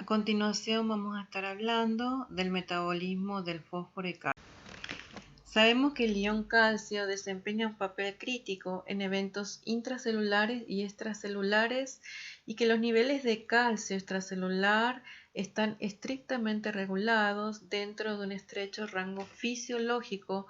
A continuación vamos a estar hablando del metabolismo del fósforo y calcio. Sabemos que el ion calcio desempeña un papel crítico en eventos intracelulares y extracelulares y que los niveles de calcio extracelular están estrictamente regulados dentro de un estrecho rango fisiológico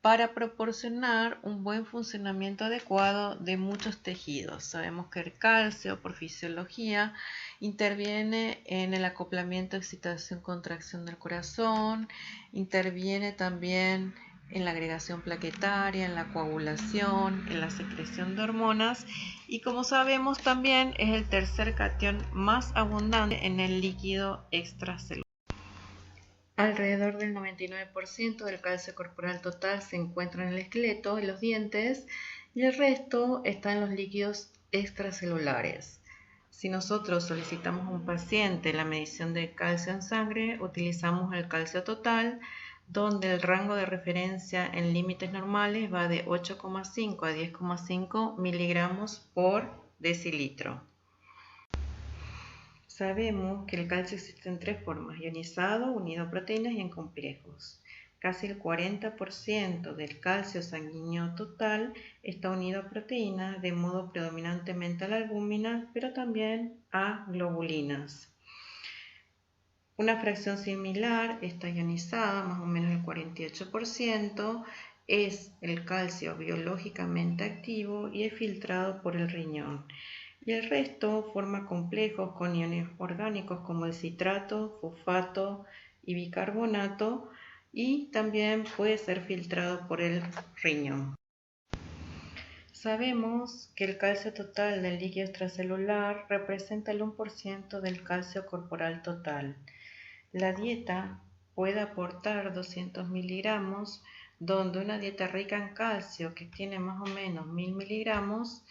para proporcionar un buen funcionamiento adecuado de muchos tejidos. Sabemos que el calcio, por fisiología, interviene en el acoplamiento, excitación, contracción del corazón, interviene también en la agregación plaquetaria, en la coagulación, en la secreción de hormonas y, como sabemos, también es el tercer catión más abundante en el líquido extracelular. Alrededor del 99% del calcio corporal total se encuentra en el esqueleto y los dientes, y el resto está en los líquidos extracelulares. Si nosotros solicitamos a un paciente la medición de calcio en sangre, utilizamos el calcio total, donde el rango de referencia en límites normales va de 8,5 a 10,5 miligramos por decilitro. Sabemos que el calcio existe en tres formas: ionizado, unido a proteínas y en complejos. Casi el 40% del calcio sanguíneo total está unido a proteínas, de modo predominantemente a la albúmina, pero también a globulinas. Una fracción similar está ionizada, más o menos el 48%, es el calcio biológicamente activo y es filtrado por el riñón. Y el resto forma complejos con iones orgánicos como el citrato, fosfato y bicarbonato, y también puede ser filtrado por el riñón. Sabemos que el calcio total del líquido extracelular representa el 1% del calcio corporal total. La dieta puede aportar 200 miligramos, donde una dieta rica en calcio que tiene más o menos 1000 miligramos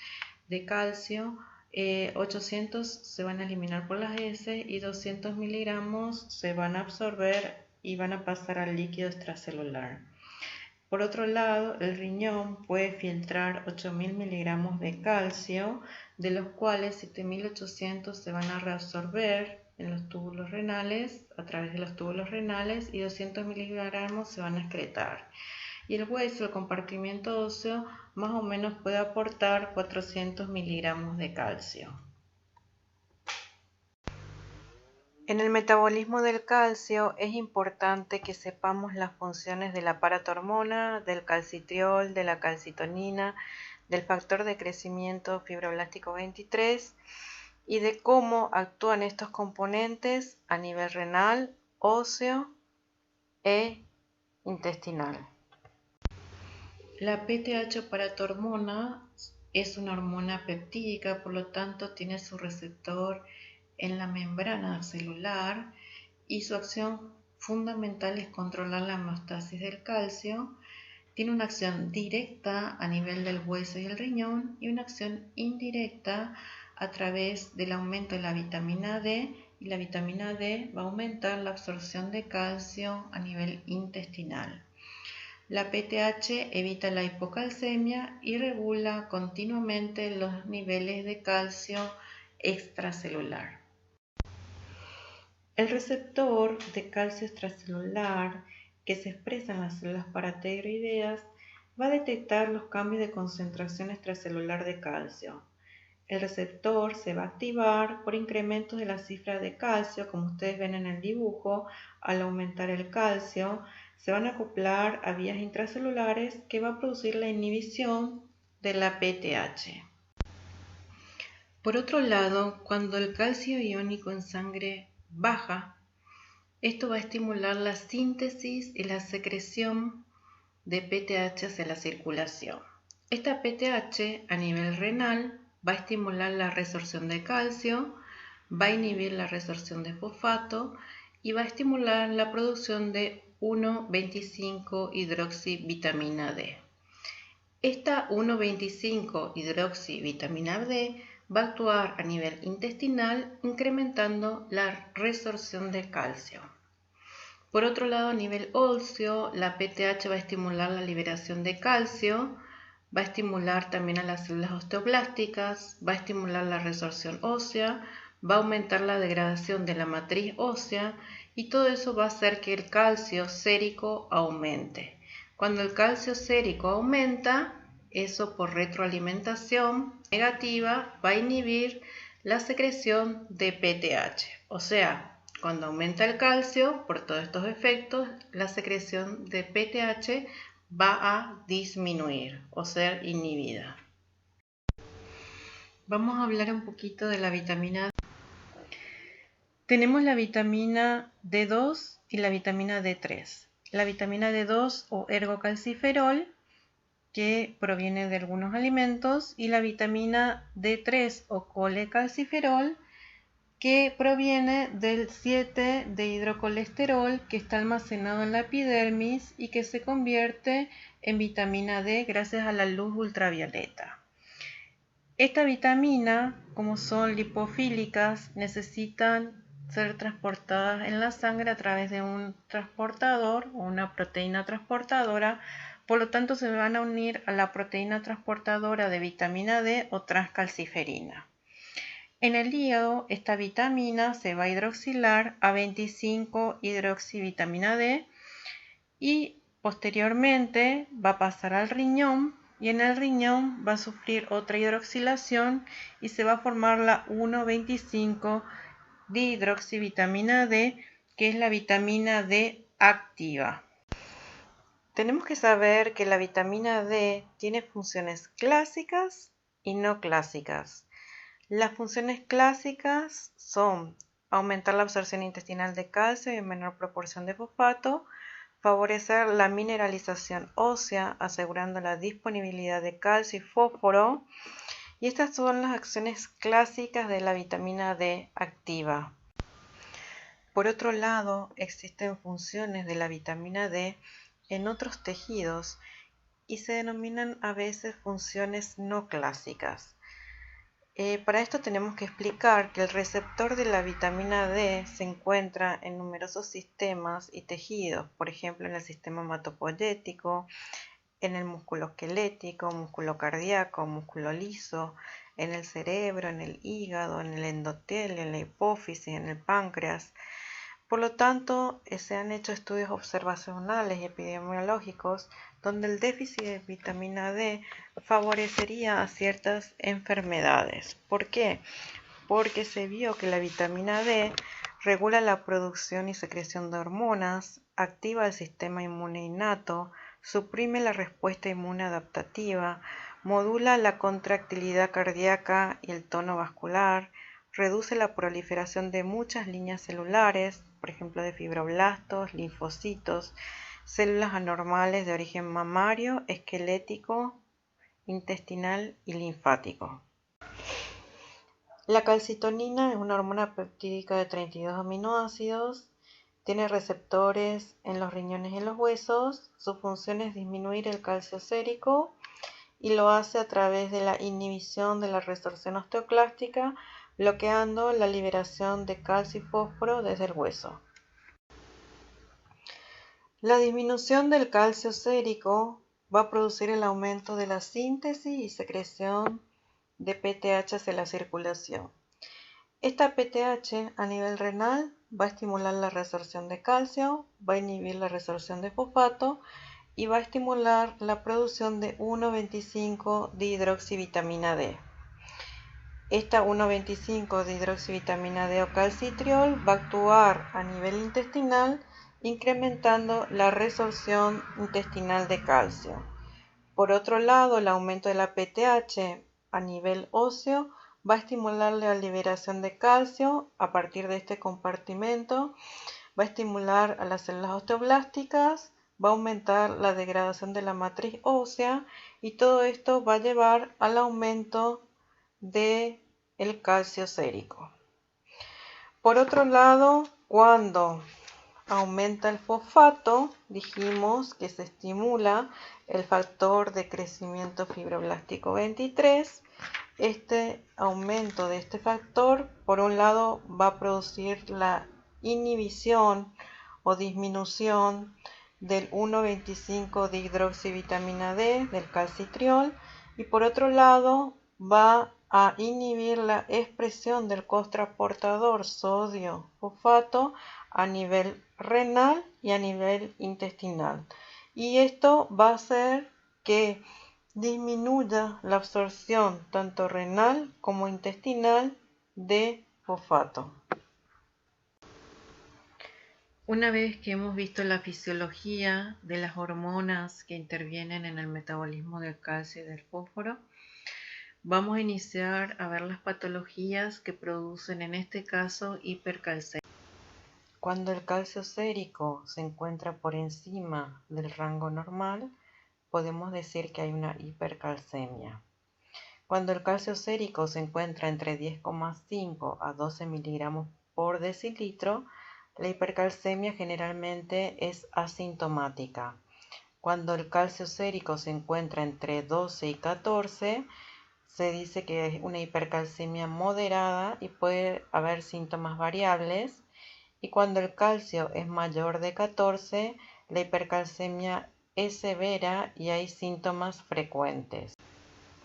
de calcio, 800 se van a eliminar por las heces y 200 miligramos se van a absorber y van a pasar al líquido extracelular. Por otro lado, el riñón puede filtrar 8000 miligramos de calcio, de los cuales 7800 se van a reabsorber en los túbulos renales, a través de los túbulos renales, y 200 miligramos se van a excretar. Y el hueso, el compartimiento óseo, más o menos puede aportar 400 miligramos de calcio. En el metabolismo del calcio es importante que sepamos las funciones de la paratormona, del calcitriol, de la calcitonina, del factor de crecimiento fibroblástico 23 y de cómo actúan estos componentes a nivel renal, óseo e intestinal. La PTH paratormona es una hormona peptídica, por lo tanto tiene su receptor en la membrana celular y su acción fundamental es controlar la homeostasis del calcio. Tiene una acción directa a nivel del hueso y el riñón y una acción indirecta a través del aumento de la vitamina D, y la vitamina D va a aumentar la absorción de calcio a nivel intestinal. La PTH evita la hipocalcemia y regula continuamente los niveles de calcio extracelular. El receptor de calcio extracelular, que se expresa en las células paratiroideas, va a detectar los cambios de concentración extracelular de calcio. El receptor se va a activar por incrementos de la cifra de calcio, como ustedes ven en el dibujo. Al aumentar el calcio, se van a acoplar a vías intracelulares que va a producir la inhibición de la PTH. Por otro lado, cuando el calcio iónico en sangre baja, esto va a estimular la síntesis y la secreción de PTH hacia la circulación. Esta PTH a nivel renal va a estimular la resorción de calcio, va a inhibir la resorción de fosfato y va a estimular la producción de 1,25-hidroxivitamina D. Esta 1,25-hidroxivitamina D va a actuar a nivel intestinal, incrementando la resorción de calcio. Por otro lado, a nivel óseo, la PTH va a estimular la liberación de calcio, va a estimular también a las células osteoblásticas, va a estimular la resorción ósea, va a aumentar la degradación de la matriz ósea y todo eso va a hacer que el calcio sérico aumente. Cuando el calcio sérico aumenta, eso por retroalimentación negativa va a inhibir la secreción de PTH. O sea, cuando aumenta el calcio, por todos estos efectos, la secreción de PTH va a disminuir o ser inhibida. Vamos a hablar un poquito de la vitamina D. Tenemos la vitamina D2 y la vitamina D3. La vitamina D2 o ergocalciferol, que proviene de algunos alimentos, y la vitamina D3 o colecalciferol, que proviene del 7 de hidrocolesterol que está almacenado en la epidermis y que se convierte en vitamina D gracias a la luz ultravioleta. Esta vitamina, como son lipofílicas, necesitan ser transportadas en la sangre a través de un transportador o una proteína transportadora, por lo tanto se van a unir a la proteína transportadora de vitamina D o transcalciferina. En el hígado, esta vitamina se va a hidroxilar a 25 hidroxivitamina D y posteriormente va a pasar al riñón y en el riñón va a sufrir otra hidroxilación y se va a formar la 1,25 dihidroxivitamina D, que es la vitamina D activa. Tenemos que saber que la vitamina D tiene funciones clásicas y no clásicas. Las funciones clásicas son aumentar la absorción intestinal de calcio y en menor proporción de fosfato, favorecer la mineralización ósea, asegurando la disponibilidad de calcio y fósforo. Y estas son las acciones clásicas de la vitamina D activa. Por otro lado, existen funciones de la vitamina D en otros tejidos y se denominan a veces funciones no clásicas. Para esto tenemos que explicar que el receptor de la vitamina D se encuentra en numerosos sistemas y tejidos, por ejemplo en el sistema hematopoyético, en el músculo esquelético, músculo cardíaco, músculo liso, en el cerebro, en el hígado, en el endotelio, en la hipófisis, en el páncreas. Por lo tanto, se han hecho estudios observacionales y epidemiológicos donde el déficit de vitamina D favorecería a ciertas enfermedades. ¿Por qué? Porque se vio que la vitamina D regula la producción y secreción de hormonas, activa el sistema inmune innato, suprime la respuesta inmune adaptativa, modula la contractilidad cardíaca y el tono vascular, reduce la proliferación de muchas líneas celulares, por ejemplo de fibroblastos, linfocitos, células anormales de origen mamario, esquelético, intestinal y linfático. La calcitonina es una hormona peptídica de 32 aminoácidos, tiene receptores en los riñones y en los huesos, su función es disminuir el calcio sérico y lo hace a través de la inhibición de la resorción osteoclástica, bloqueando la liberación de calcio y fósforo desde el hueso. La disminución del calcio sérico va a producir el aumento de la síntesis y secreción de PTH hacia la circulación. Esta PTH a nivel renal va a estimular la resorción de calcio, va a inhibir la resorción de fosfato y va a estimular la producción de 1,25 dihidroxivitamina D. Esta 1,25 dihidroxivitamina D o calcitriol va a actuar a nivel intestinal, incrementando la resorción intestinal de calcio. Por otro lado, el aumento de la PTH a nivel óseo va a estimular la liberación de calcio a partir de este compartimento, va a estimular a las células osteoblásticas, va a aumentar la degradación de la matriz ósea y todo esto va a llevar al aumento del calcio sérico. Por otro lado, cuando aumenta el fosfato, dijimos que se estimula el factor de crecimiento fibroblástico 23. Este aumento de este factor, por un lado, va a producir la inhibición o disminución del 1,25 dihidroxivitamina D, del calcitriol, y por otro lado va a inhibir la expresión del cotransportador sodio-fosfato a nivel renal y a nivel intestinal. Y esto va a hacer que disminuya la absorción tanto renal como intestinal de fosfato. Una vez que hemos visto la fisiología de las hormonas que intervienen en el metabolismo del calcio y del fósforo, vamos a iniciar a ver las patologías que producen en este caso hipercalcemia. Cuando el calcio sérico se encuentra por encima del rango normal, podemos decir que hay una hipercalcemia. Cuando el calcio sérico se encuentra entre 10,5 a 12 miligramos por decilitro, la hipercalcemia generalmente es asintomática. Cuando el calcio sérico se encuentra entre 12 y 14, se dice que es una hipercalcemia moderada y puede haber síntomas variables. Y cuando el calcio es mayor de 14, la hipercalcemia es severa y hay síntomas frecuentes.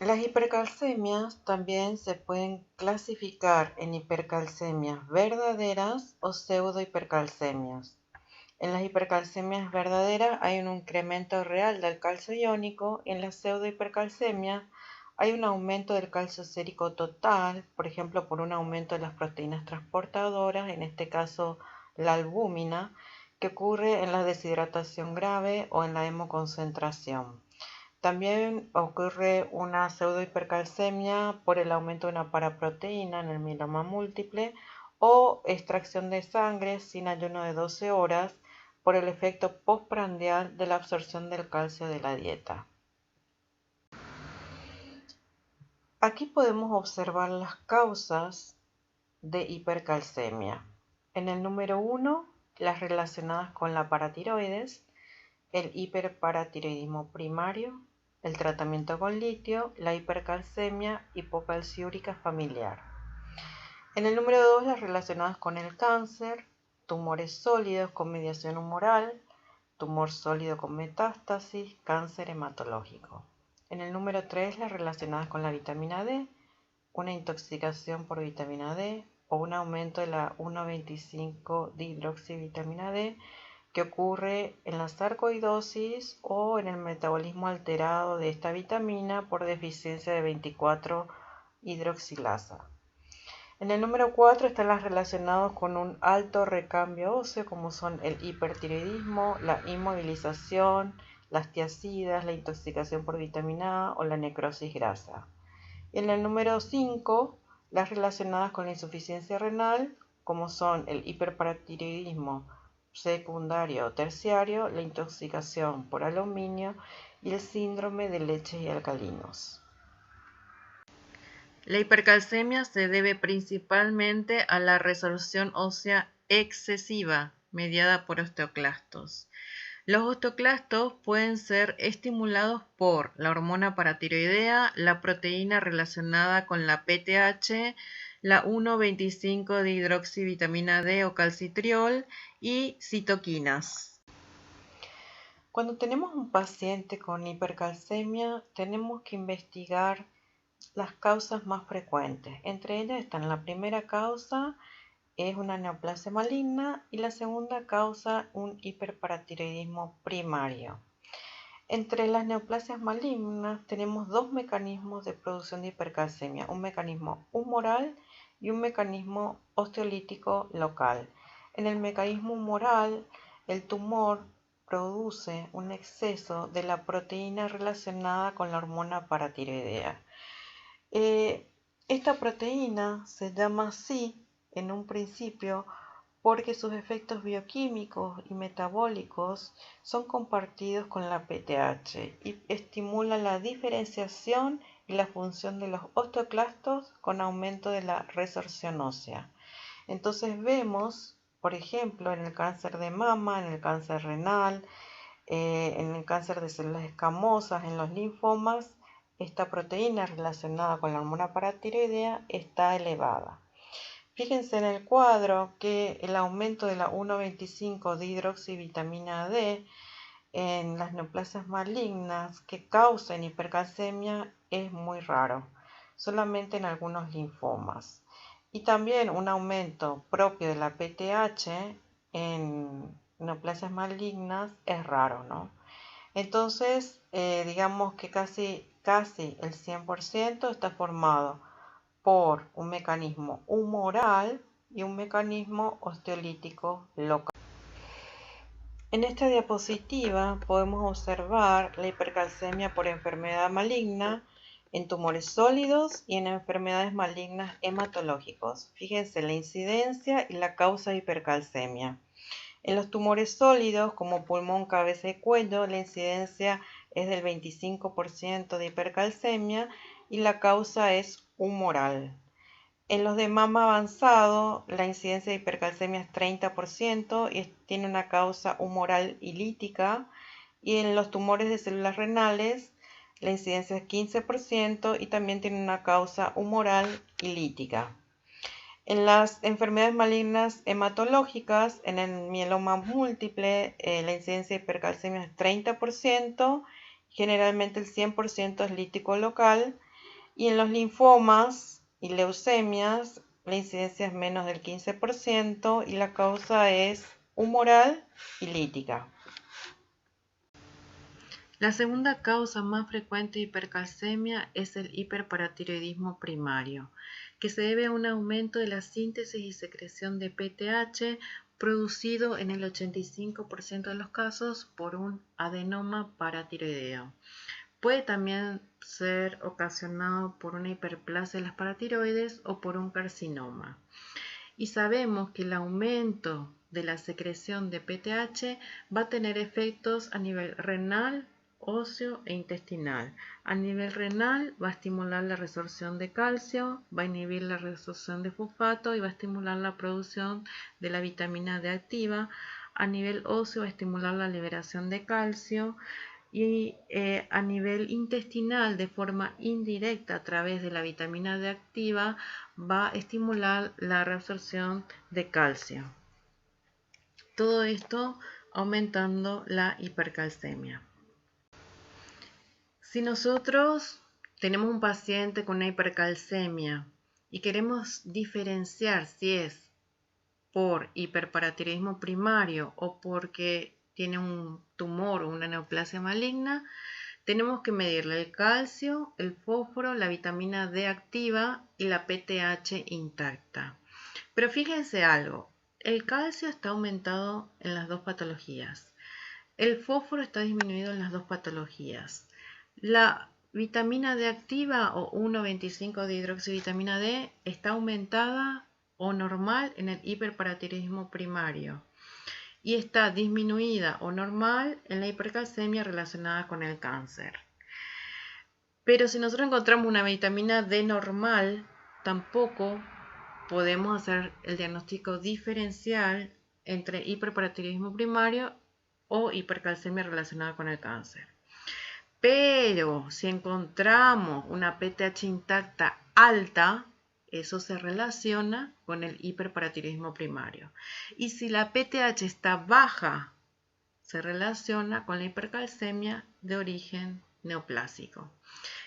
Las hipercalcemias también se pueden clasificar en hipercalcemias verdaderas o pseudohipercalcemias. En las hipercalcemias verdaderas hay un incremento real del calcio iónico y en la pseudohipercalcemia hay un aumento del calcio sérico total, por ejemplo por un aumento de las proteínas transportadoras, en este caso la albúmina, que ocurre en la deshidratación grave o en la hemoconcentración. También ocurre una pseudohipercalcemia por el aumento de una paraproteína en el mieloma múltiple o extracción de sangre sin ayuno de 12 horas por el efecto postprandial de la absorción del calcio de la dieta. Aquí podemos observar las causas de hipercalcemia. En el número 1, las relacionadas con la paratiroides, el hiperparatiroidismo primario, el tratamiento con litio, la hipercalcemia hipocalciúrica familiar. En el número 2, las relacionadas con el cáncer, tumores sólidos con mediación humoral, tumor sólido con metástasis, cáncer hematológico. En el número 3, las relacionadas con la vitamina D, una intoxicación por vitamina D o un aumento de la 1,25-dihidroxivitamina D que ocurre en la sarcoidosis o en el metabolismo alterado de esta vitamina por deficiencia de 24-hidroxilasa. En el número 4 están las relacionadas con un alto recambio óseo, como son el hipertiroidismo, la inmovilización, las tiacidas, la intoxicación por vitamina A o la necrosis grasa. Y en el número 5, las relacionadas con la insuficiencia renal, como son el hiperparatiroidismo secundario o terciario, la intoxicación por aluminio y el síndrome de leches y alcalinos. La hipercalcemia se debe principalmente a la resorción ósea excesiva mediada por osteoclastos. Los osteoclastos pueden ser estimulados por la hormona paratiroidea, la proteína relacionada con la PTH, la 1,25-dihidroxivitamina D o calcitriol y citoquinas. Cuando tenemos un paciente con hipercalcemia, tenemos que investigar las causas más frecuentes. Entre ellas están la primera causa, es una neoplasia maligna y la segunda causa un hiperparatiroidismo primario. Entre las neoplasias malignas tenemos dos mecanismos de producción de hipercalcemia, un mecanismo humoral y un mecanismo osteolítico local. En el mecanismo humoral, el tumor produce un exceso de la proteína relacionada con la hormona paratiroidea. Esta proteína se llama así en un principio porque sus efectos bioquímicos y metabólicos son compartidos con la PTH y estimula la diferenciación y la función de los osteoclastos con aumento de la resorción ósea. Entonces vemos, por ejemplo, en el cáncer de mama, en el cáncer renal, en el cáncer de células escamosas, en los linfomas, esta proteína relacionada con la hormona paratiroidea está elevada. Fíjense en el cuadro que el aumento de la 1,25-dihidroxivitamina D en las neoplasias malignas que causan hipercalcemia es muy raro. solamente en algunos linfomas. Y también un aumento propio de la PTH en neoplasias malignas es raro, ¿no? Entonces, digamos que casi el 100% está formado por un mecanismo humoral y un mecanismo osteolítico local. En esta diapositiva podemos observar la hipercalcemia por enfermedad maligna en tumores sólidos y en enfermedades malignas hematológicos. Fíjense la incidencia y la causa de hipercalcemia. En los tumores sólidos como pulmón, cabeza y cuello, la incidencia es del 25% de hipercalcemia y la causa es humoral. En los de mama avanzado, la incidencia de hipercalcemia es 30% y tiene una causa humoral y lítica. Y en los tumores de células renales, la incidencia es 15% y también tiene una causa humoral y lítica. En las enfermedades malignas hematológicas, en el mieloma múltiple, la incidencia de hipercalcemia es 30%, generalmente el 100% es lítico local, y en los linfomas y leucemias, la incidencia es menos del 15% y la causa es humoral y lítica. La segunda causa más frecuente de hipercalcemia es el hiperparatiroidismo primario, que se debe a un aumento de la síntesis y secreción de PTH producido en el 85% de los casos por un adenoma paratiroideo. Puede también ser ocasionado por una hiperplasia de las paratiroides o por un carcinoma. Y sabemos que el aumento de la secreción de PTH va a tener efectos a nivel renal, óseo e intestinal. A nivel renal va a estimular la resorción de calcio, va a inhibir la resorción de fosfato y va a estimular la producción de la vitamina D activa. A nivel óseo va a estimular la liberación de calcio y a nivel intestinal de forma indirecta a través de la vitamina D activa va a estimular la reabsorción de calcio. Todo esto aumentando la hipercalcemia. Si nosotros tenemos un paciente con una hipercalcemia y queremos diferenciar si es por hiperparatiroidismo primario o porque tiene un tumor o una neoplasia maligna, tenemos que medirle el calcio, el fósforo, la vitamina D activa y la PTH intacta. Pero fíjense algo, el calcio está aumentado en las dos patologías. El fósforo está disminuido en las dos patologías. La vitamina D activa o 1,25 de hidroxivitamina D está aumentada o normal en el hiperparatiroidismo primario y está disminuida o normal en la hipercalcemia relacionada con el cáncer. Pero si nosotros encontramos una vitamina D normal, tampoco podemos hacer el diagnóstico diferencial entre hiperparatiroidismo primario o hipercalcemia relacionada con el cáncer. Pero si encontramos una PTH intacta alta, eso se relaciona con el hiperparatiroidismo primario. Y si la PTH está baja, se relaciona con la hipercalcemia de origen neoplásico.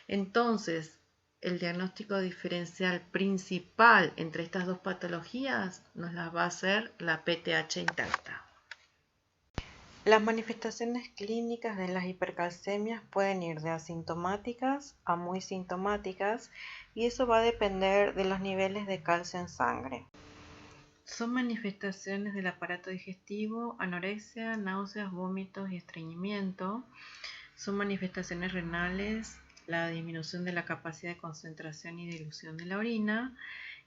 Entonces, el diagnóstico diferencial principal entre estas dos patologías nos las va a hacer la PTH intacta. Las manifestaciones clínicas de las hipercalcemias pueden ir de asintomáticas a muy sintomáticas y eso va a depender de los niveles de calcio en sangre. Son manifestaciones del aparato digestivo, anorexia, náuseas, vómitos y estreñimiento. Son manifestaciones renales, la disminución de la capacidad de concentración y dilución de la orina,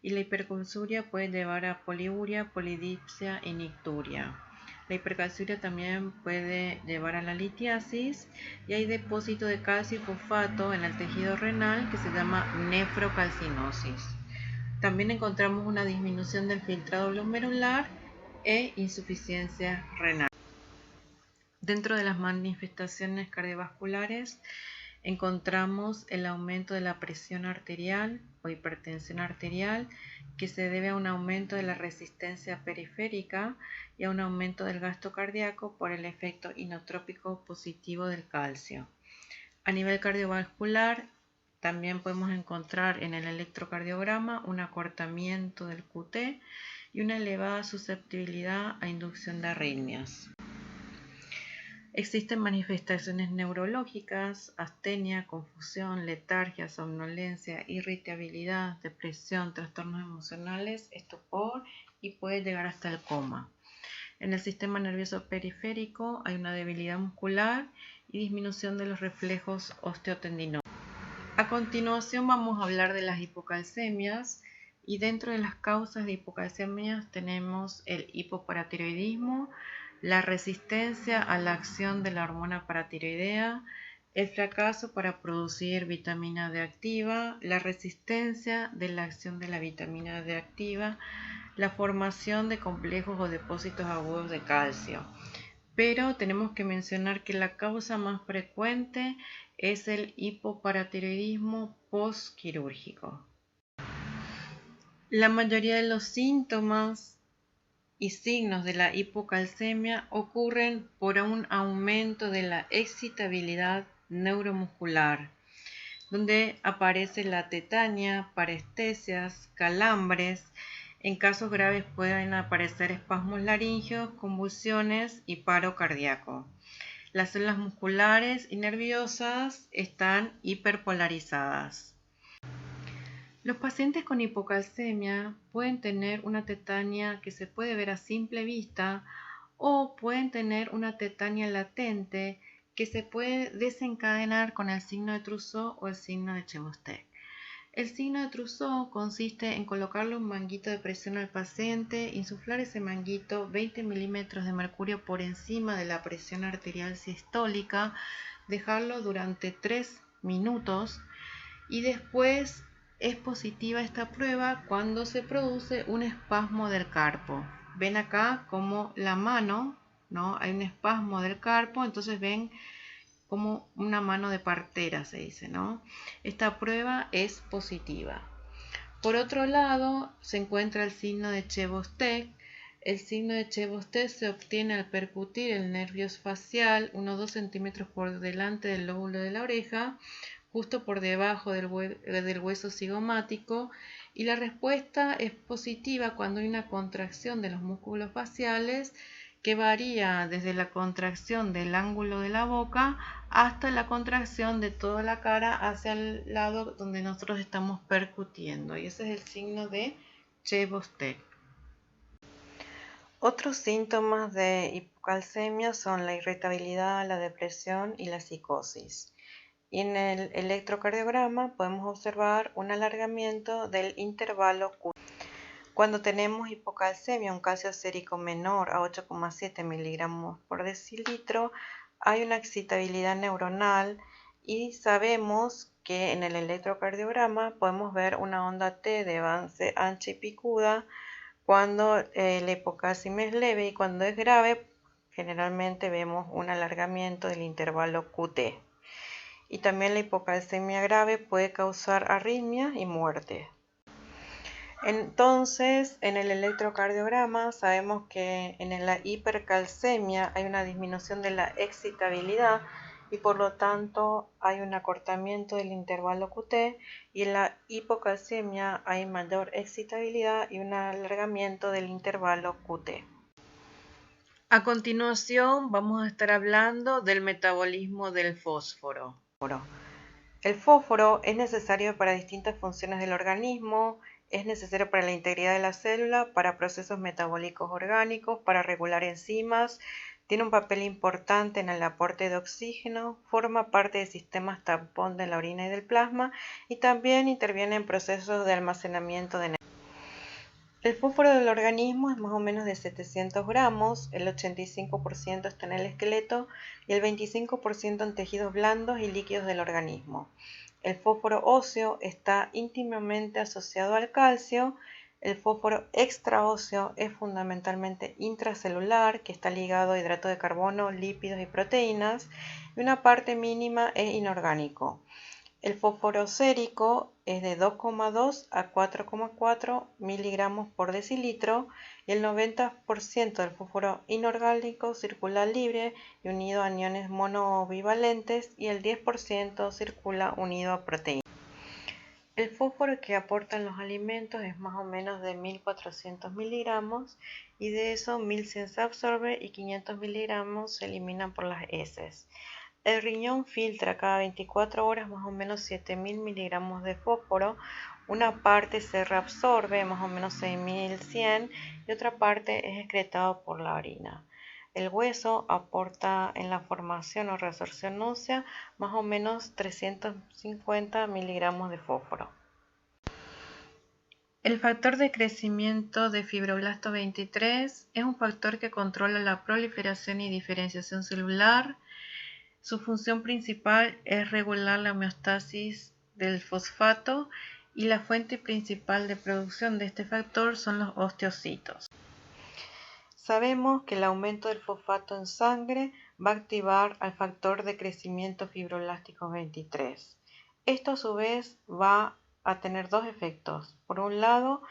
y la hipercalciuria puede llevar a poliuria, polidipsia y nicturia. La hipercalciuria también puede llevar a la litiasis y hay depósito de calcio y fosfato en el tejido renal que se llama nefrocalcinosis. También encontramos una disminución del filtrado glomerular e insuficiencia renal. Dentro de las manifestaciones cardiovasculares encontramos el aumento de la presión arterial o hipertensión arterial que se debe a un aumento de la resistencia periférica y a un aumento del gasto cardíaco por el efecto inotrópico positivo del calcio. A nivel cardiovascular también podemos encontrar en el electrocardiograma un acortamiento del QT y una elevada susceptibilidad a inducción de arritmias. Existen manifestaciones neurológicas, astenia, confusión, letargia, somnolencia, irritabilidad, depresión, trastornos emocionales, estupor y puede llegar hasta el coma. En el sistema nervioso periférico hay una debilidad muscular y disminución de los reflejos osteotendinosos. A continuación vamos a hablar de las hipocalcemias y dentro de las causas de hipocalcemias tenemos el hipoparatiroidismo, la resistencia a la acción de la hormona paratiroidea, el fracaso para producir vitamina D activa, la resistencia de la acción de la vitamina D activa, la formación de complejos o depósitos agudos de calcio. Pero tenemos que mencionar que la causa más frecuente es el hipoparatiroidismo postquirúrgico. La mayoría de los síntomas y signos de la hipocalcemia ocurren por un aumento de la excitabilidad neuromuscular, donde aparece la tetania, parestesias, calambres. En casos graves pueden aparecer espasmos laringeos, convulsiones y paro cardíaco. Las células musculares y nerviosas están hiperpolarizadas. Los pacientes con hipocalcemia pueden tener una tetania que se puede ver a simple vista o pueden tener una tetania latente que se puede desencadenar con el signo de Trousseau o el signo de Chebostek. El signo de Trousseau consiste en colocarle un manguito de presión al paciente, insuflar ese manguito 20 milímetros de mercurio por encima de la presión arterial sistólica, dejarlo durante 3 minutos y después es positiva esta prueba cuando se produce un espasmo del carpo. Ven acá como la mano, ¿no? Hay un espasmo del carpo, entonces ven como una mano de partera, se dice, ¿no? Esta prueba es positiva. Por otro lado, se encuentra el signo de Chebostek. El signo de Chebostek se obtiene al percutir el nervio facial unos 2 centímetros por delante del lóbulo de la oreja, justo por debajo del hueso cigomático, y la respuesta es positiva cuando hay una contracción de los músculos faciales que varía desde la contracción del ángulo de la boca hasta la contracción de toda la cara hacia el lado donde nosotros estamos percutiendo, y ese es el signo de Chebostek. Otros síntomas de hipocalcemia son la irritabilidad, la depresión y la psicosis. Y en el electrocardiograma podemos observar un alargamiento del intervalo QT. Cuando tenemos hipocalcemia, un calcio sérico menor a 8,7 miligramos por decilitro, hay una excitabilidad neuronal y sabemos que en el electrocardiograma podemos ver una onda T de base ancha y picuda cuando la hipocalcemia es leve, y cuando es grave generalmente vemos un alargamiento del intervalo QT. Y también la hipocalcemia grave puede causar arritmia y muerte. Entonces, en el electrocardiograma sabemos que en la hipercalcemia hay una disminución de la excitabilidad y por lo tanto hay un acortamiento del intervalo QT, y en la hipocalcemia hay mayor excitabilidad y un alargamiento del intervalo QT. A continuación vamos a estar hablando del metabolismo del fósforo. El fósforo es necesario para distintas funciones del organismo. Es necesario para la integridad de la célula, para procesos metabólicos orgánicos, para regular enzimas, tiene un papel importante en el aporte de oxígeno, forma parte de sistemas tampón de la orina y del plasma y también interviene en procesos de almacenamiento de energía. El fósforo del organismo es más o menos de 700 gramos, el 85% está en el esqueleto y el 25% en tejidos blandos y líquidos del organismo. El fósforo óseo está íntimamente asociado al calcio. El fósforo extraóseo es fundamentalmente intracelular, que está ligado a hidratos de carbono, lípidos y proteínas, y una parte mínima es inorgánico. El fósforo sérico es de 2,2 a 4,4 miligramos por decilitro y el 90% del fósforo inorgánico circula libre y unido a aniones monobivalentes y el 10% circula unido a proteínas. El fósforo que aportan los alimentos es más o menos de 1400 miligramos y de eso 1100 se absorbe y 500 miligramos se eliminan por las heces. El riñón filtra cada 24 horas más o menos 7000 miligramos de fósforo. Una parte se reabsorbe, más o menos 6100, y otra parte es excretado por la orina. El hueso aporta en la formación o resorción ósea más o menos 350 miligramos de fósforo. El factor de crecimiento de fibroblasto 23 es un factor que controla la proliferación y diferenciación celular. Su función principal es regular la homeostasis del fosfato y la fuente principal de producción de este factor son los osteocitos. Sabemos que el aumento del fosfato en sangre va a activar al factor de crecimiento fibroblástico 23. Esto a su vez va a tener dos efectos. Por un lado,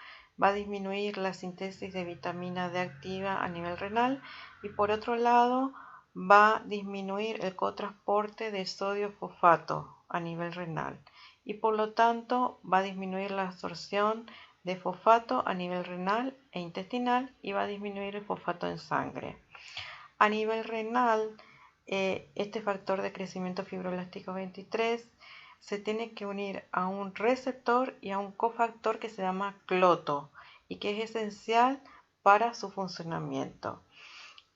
va a disminuir la síntesis de vitamina D activa a nivel renal y por otro lado, va a disminuir el cotransporte de sodio-fosfato a nivel renal y por lo tanto va a disminuir la absorción de fosfato a nivel renal e intestinal y va a disminuir el fosfato en sangre. A nivel renal, este factor de crecimiento fibroblástico 23 se tiene que unir a un receptor y a un cofactor que se llama cloto y que es esencial para su funcionamiento.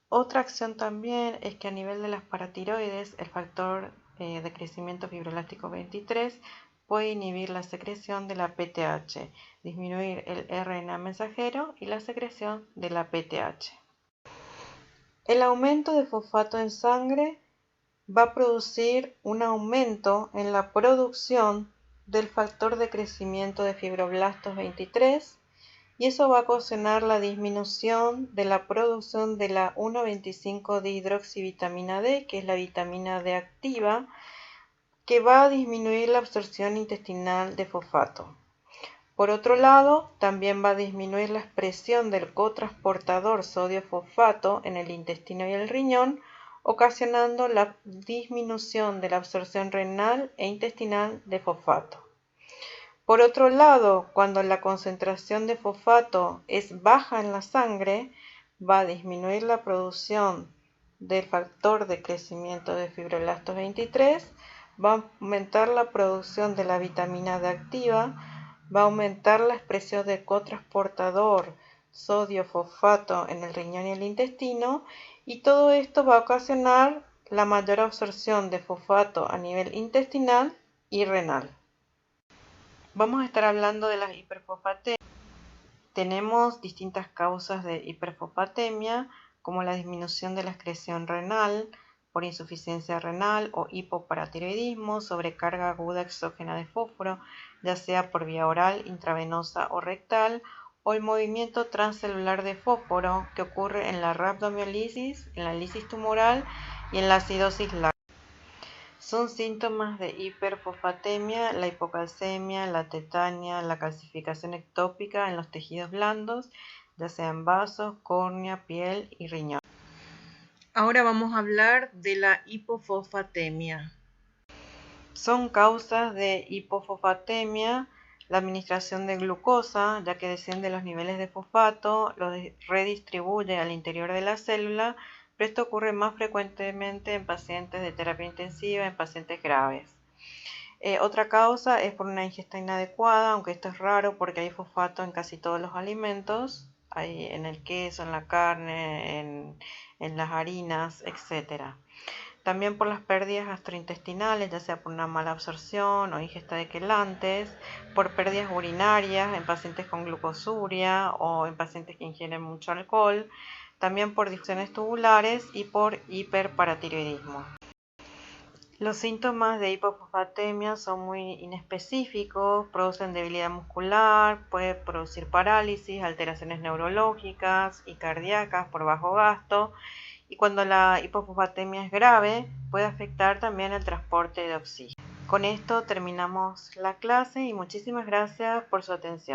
Otra acción también es que a nivel de las paratiroides, el factor de crecimiento fibroblástico 23 puede inhibir la secreción de la PTH, disminuir el RNA mensajero y la secreción de la PTH. El aumento de fosfato en sangre va a producir un aumento en la producción del factor de crecimiento de fibroblastos 23 y eso va a ocasionar la disminución de la producción de la 1,25-dihidroxivitamina D, que es la vitamina D activa, que va a disminuir la absorción intestinal de fosfato. Por otro lado, también va a disminuir la expresión del cotransportador sodio-fosfato en el intestino y el riñón, ocasionando la disminución de la absorción renal e intestinal de fosfato. Por otro lado, cuando la concentración de fosfato es baja en la sangre, va a disminuir la producción del factor de crecimiento de fibroblastos 23, va a aumentar la producción de la vitamina D activa, va a aumentar la expresión de cotransportador sodio-fosfato en el riñón y el intestino, y todo esto va a ocasionar la mayor absorción de fosfato a nivel intestinal y renal. Vamos a estar hablando de las hiperfosfatemias. Tenemos distintas causas de hiperfosfatemia, como la disminución de la excreción renal por insuficiencia renal o hipoparatiroidismo, sobrecarga aguda exógena de fósforo, ya sea por vía oral, intravenosa o rectal, o el movimiento transcelular de fósforo que ocurre en la rhabdomiólisis, en la lisis tumoral y en la acidosis láctea. Son síntomas de hiperfosfatemia, la hipocalcemia, la tetania, la calcificación ectópica en los tejidos blandos, ya sea en vasos, córnea, piel y riñón. Ahora vamos a hablar de la hipofosfatemia. Son causas de hipofosfatemia la administración de glucosa, ya que desciende los niveles de fosfato, los redistribuye al interior de la célula, pero esto ocurre más frecuentemente en pacientes de terapia intensiva, en pacientes graves. Otra causa es por una ingesta inadecuada, aunque esto es raro porque hay fosfato en casi todos los alimentos, hay en el queso, en la carne, en las harinas, etc. También por las pérdidas gastrointestinales, ya sea por una mala absorción o ingesta de quelantes, por pérdidas urinarias en pacientes con glucosuria o en pacientes que ingieren mucho alcohol, también por disfunciones tubulares y por hiperparatiroidismo. Los síntomas de hipofosfatemia son muy inespecíficos, producen debilidad muscular, puede producir parálisis, alteraciones neurológicas y cardíacas por bajo gasto, y cuando la hipofosfatemia es grave, puede afectar también el transporte de oxígeno. Con esto terminamos la clase y muchísimas gracias por su atención.